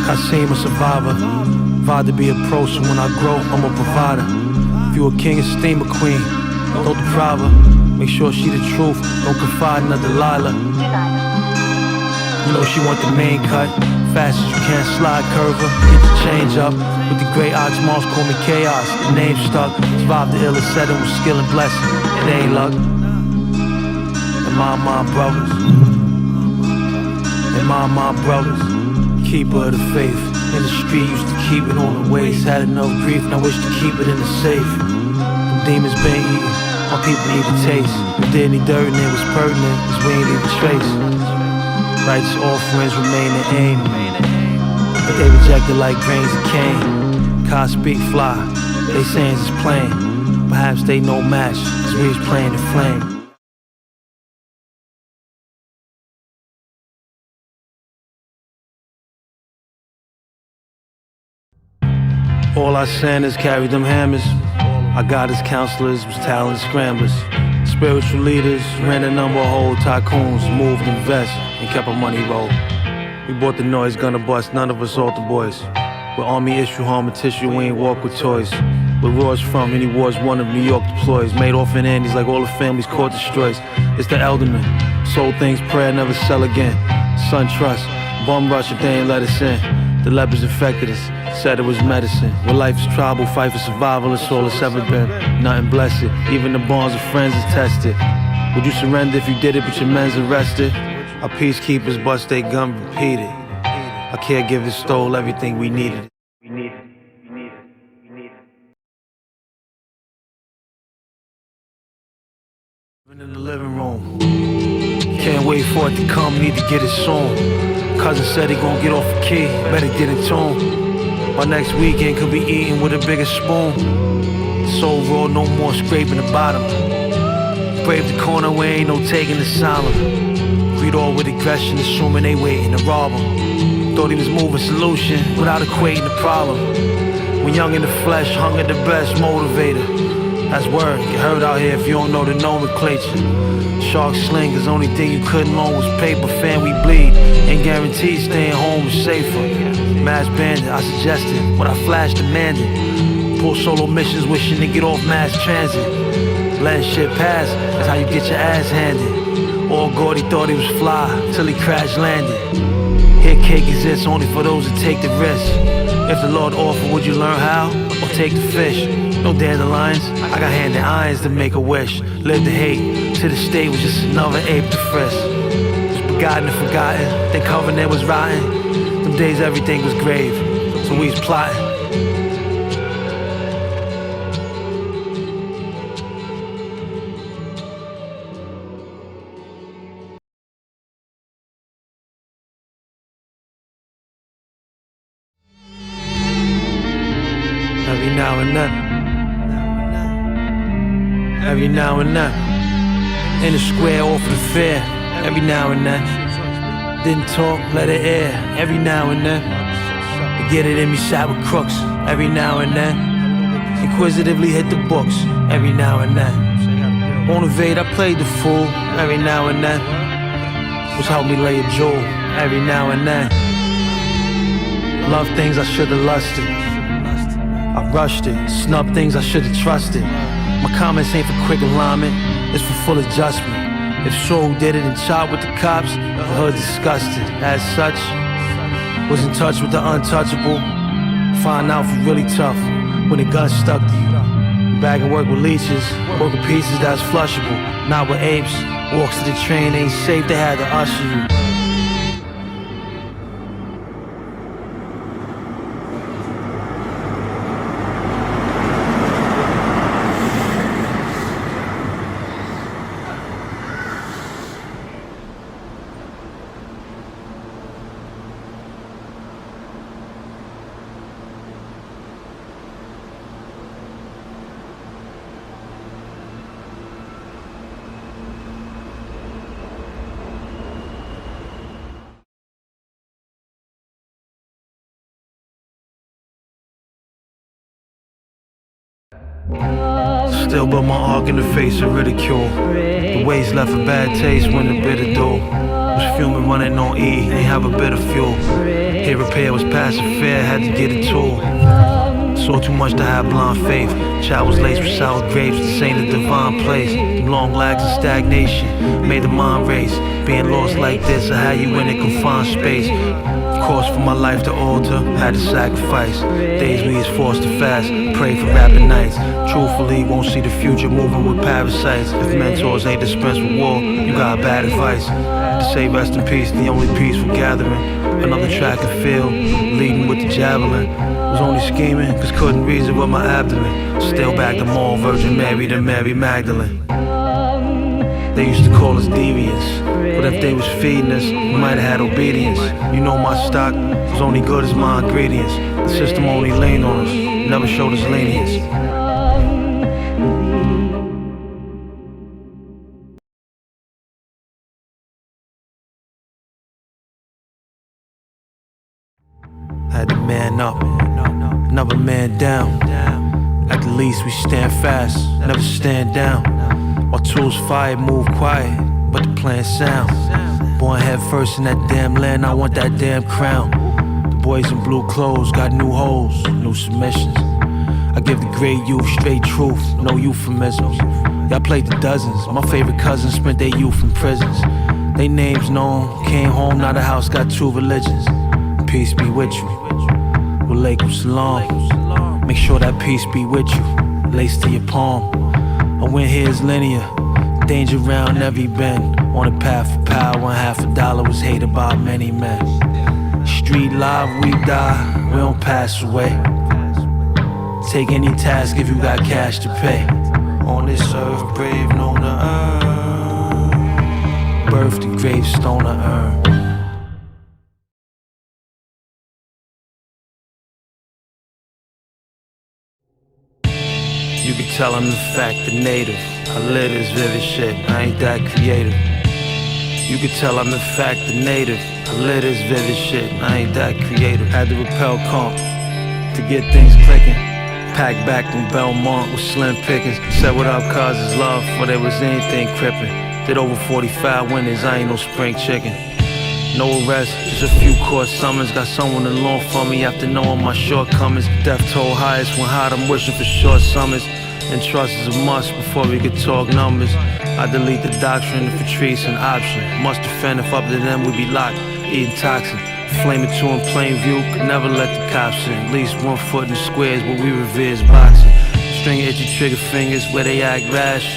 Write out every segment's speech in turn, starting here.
Kasim, a survivor. Vowed to be a pro, so when I grow, I'm a provider. If you a king, esteem a queen. Don't deprive her. Make sure she the truth. Don't confide in a Delilah. You know she want the main cut. Fast as you can, slide curve her. Get your change up. With the great odds, moms call me chaos. The name stuck. Survived the illest setting with skill and blessing. It ain't luck. And my brothers. And my brothers. Keeper of the faith. In the street, used to keep it on the waist. Had enough grief, now wish to keep it in the safe. Them demons been eating. My people need a taste. If there any dirt and it was pertinent, cause we ain't leave a trace. Righteous offerings remain the aim, but they rejected like grains of cane. Ka speak fly, they saying it's plain. Perhaps they no match, cause we was playing the flame. All our sinners carried them hammers. Our guidance counselors was talent scramblers. Spiritual leaders ran a number of whole tycoons, moved, invest, and kept our money roll. We bought the noise, gonna bust, none of us altar boys. With army issue, harm and tissue, we ain't walk with toys. Where Roy's from, any wars, one of New York deploys. Made orphan Andes like all the families court destroys. It's the elderman, sold things, prayer, never sell again. Son trust, bum rush if they ain't let us in. The lepers infected us, said it was medicine. When life is trouble, fight for survival, it's all it's ever been. Nothing blessed, even the bonds of friends is tested. Would you surrender if you did it but your men's arrested? Our peacekeepers bust their gun repeated. Our caregivers stole everything we needed. In the living room, can't wait for it to come, need to get it soon. Cousin said he gon' get off a key, better get in tune. By next weekend could be eating with a bigger spoon. Soul raw, no more scraping the bottom. Brave the corner where ain't no taking the solemn. Greet all with aggression, assuming they waiting to rob him. Thought he was moving solution without equating the problem. When young in the flesh, hunger the best motivator. That's word, get hurt out here if you don't know the nomenclature. Shark slingers, only thing you couldn't loan was paper. Fan, we bleed, ain't guaranteed staying home is safer. Mass bandit, I suggested, when I flash demanded. Pull solo missions, wishing to get off mass transit. Letting shit pass, that's how you get your ass handed. All Gordy thought he was fly, till he crash landed. Here cake exists only for those that take the risk. If the Lord offer, would you learn how? Or take the fish? No dandelions, I got hand in irons to make a wish. Live to hate, to the state was just another ape to frisk. Was begotten and forgotten, their covenant was rotten. Them days everything was grave, so we was plotting. Every now and then, every now and then, in the square off of the fair, every now and then. Didn't talk, let it air, every now and then. To get it in me, sat with crooks, every now and then. Inquisitively hit the books, every now and then. On evade, I played the fool, every now and then. Was help me lay a jewel, every now and then. Love things I should've lusted, I rushed it, snubbed things I should've trusted. My comments ain't for quick alignment, it's for full adjustment. If so, who did it and chopped with the cops, the hood disgusted. As such, was in touch with the untouchable. Find out if you're really tough when the gun stuck to you. Bag and work with leeches, work with pieces that's flushable. Not with apes, walks to the train ain't safe, they had to usher you. Still built my arc in the face of ridicule. The waste left a bad taste when the bitter do. Was fuming running on E, ain't have a bit of fuel. Hair repair was passive fear, had to get a tool. Saw too much to have blind faith. Child was laced with sour grapes, this ain't a divine place. Them long lags and stagnation made the mind race. Being lost like this, I had you in a confined space. Of course, for my life to alter, had to sacrifice. Days we was forced to fast, pray for rapid nights. Truthfully, won't see the future moving with parasites. If mentors ain't dispensed with war, you got bad advice. To say rest in peace, the only peaceful gathering. Another track and field, leading with the javelin. Was only scheming, cause couldn't reason with my abdomen. Still back to more Virgin Mary than Mary Magdalene. They used to call us deviants, but if they was feeding us, we might have had obedience. You know my stock was only good as my ingredients. The system only leaned on us, never showed us lenience. Had to man up, never man down. At the least we stand fast, never stand down. While tools fired, move quiet, but the plan sound. Born head first in that damn land, I want that damn crown. The boys in blue clothes got new holes, new submissions. I give the great youth straight truth, no euphemisms. Y'all played the dozens, my favorite cousins spent their youth in prisons. They names known, came home, now the house got two religions. Peace be with you, walaikum salam. Make sure that peace be with you, lace to your palm. I went here as linear, danger round every bend. On a path for power, $50 was hated by many men. Street live, we die, we don't pass away. Take any task if you got cash to pay. On this earth, brave known to earn. Birth the gravestone to earn. You can tell I'm in fact the native. I live this vivid shit, I ain't that creative. You can tell I'm in fact the native. I live this vivid shit, I ain't that creative. Had to repel comp to get things clicking. Packed back in Belmont with slim pickings. Said what up cause it's love, before there was anything crippin'. Did over 45 winners, I ain't no spring chicken. No arrest, just a few court summons. Got someone along for me after knowing my shortcomings. Death toll highest when hot, I'm wishing for short summers. And trust is a must before we could talk numbers. I delete the doctrine if Patrice an option. Must defend if up to them we be locked, eating toxin. Flame it to in plain view, could never let the cops in. At least 1 foot in squares where we revere's boxing. String itchy trigger fingers where they act rash.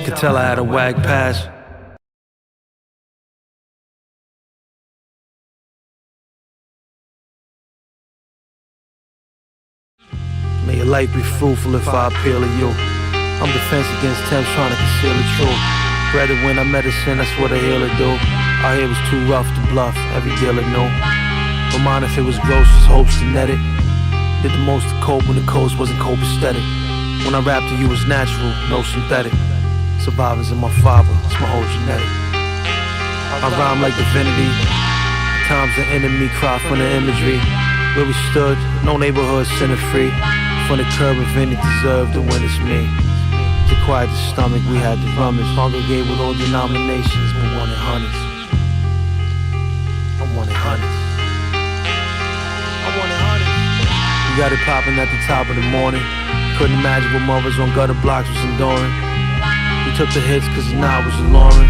Could tell I had a wag pass. May your life be fruitful if I appeal to you. I'm defense against temps trying to conceal the truth. Rather when I medicine, that's what a healer do. Our hair was too rough to bluff, every dealer knew. But mine if it was gross, just hopes to net it. Did the most to cope when the coast wasn't copacetic. When I rapped to you was natural, no synthetic. Survivors in my father, it's my whole genetic. I rhyme like divinity. Times the enemy cry from the imagery. Where we stood, no neighborhood sinner free. From the curb if any deserved to win, it's me. To quiet the stomach, we had to rummage. Congregate with all denominations, but wanted hundreds. I wanted hundreds. I wanted hundreds. We got it popping at the top of the morning. Couldn't imagine what mothers on gutter blocks was enduring. We took the hits cause the night was alluring.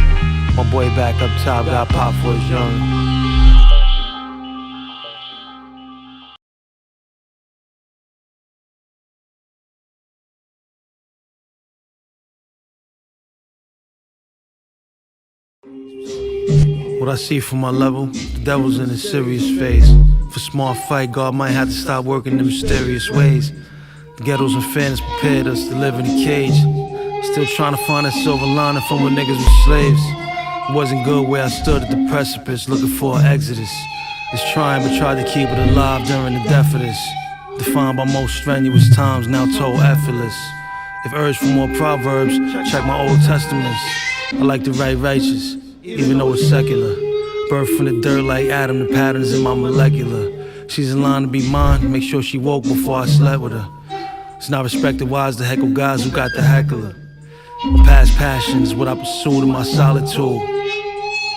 My boy back up top got popped for his urine. What I see from my level, the devil's in a serious phase. For smart fight, God might have to stop working in mysterious ways. The ghettos and fans prepared us to live in a cage. Still trying to find a silver lining from when niggas were slaves. It wasn't good where I stood at the precipice, looking for an exodus. It's trying but tried to keep it alive during the death of this. Defined by most strenuous times, now told effortless. If urged for more proverbs, check my Old Testaments. I like to write righteous, even though it's secular. Birthed from the dirt like Adam, the patterns in my molecular. She's in line to be mine, make sure she woke before I slept with her. It's not respected wise to heckle guys who got the heckler. Past passions, what I pursued in my solitude.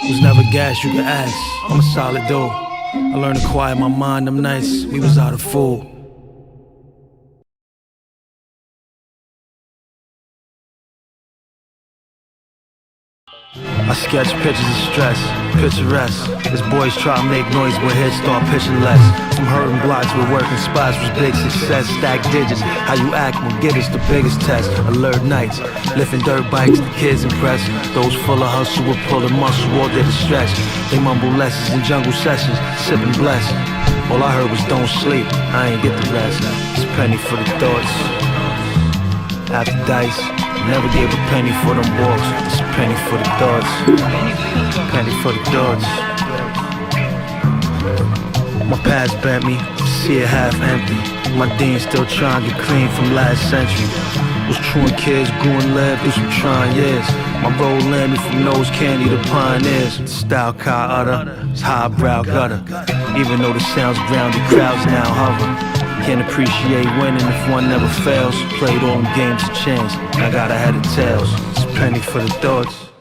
Was never gas, you can ask. I'm a solid dude. I learned to quiet my mind them nights we was out of food. I sketch pictures of stress, picturesque. As boys try to make noise, but heads start pitching less. From hurting blocks with working spots was big success. Stack digits, how you act will get us the biggest test. Alert nights, lifting dirt bikes, the kids impress. Those full of hustle will pull the muscle all day to stretch. They mumble lessons in jungle sessions, sipping blessed. All I heard was don't sleep, I ain't get the rest. It's a penny for the thoughts. After dice, never gave a penny for them walks. It's a penny for the thoughts. Penny for the thoughts. My past bent me, see it half empty. My dean still trying to get clean from last century. Was truant kids, grew and lived through some trying years. My role led me from nose candy to pioneers. The style Ka utter, it's highbrow gutter. Even though the sounds grounded, crowds now hover. Can't appreciate winning if one never fails. Played all them games to chance, I got a head of tails. It's a penny for the thoughts.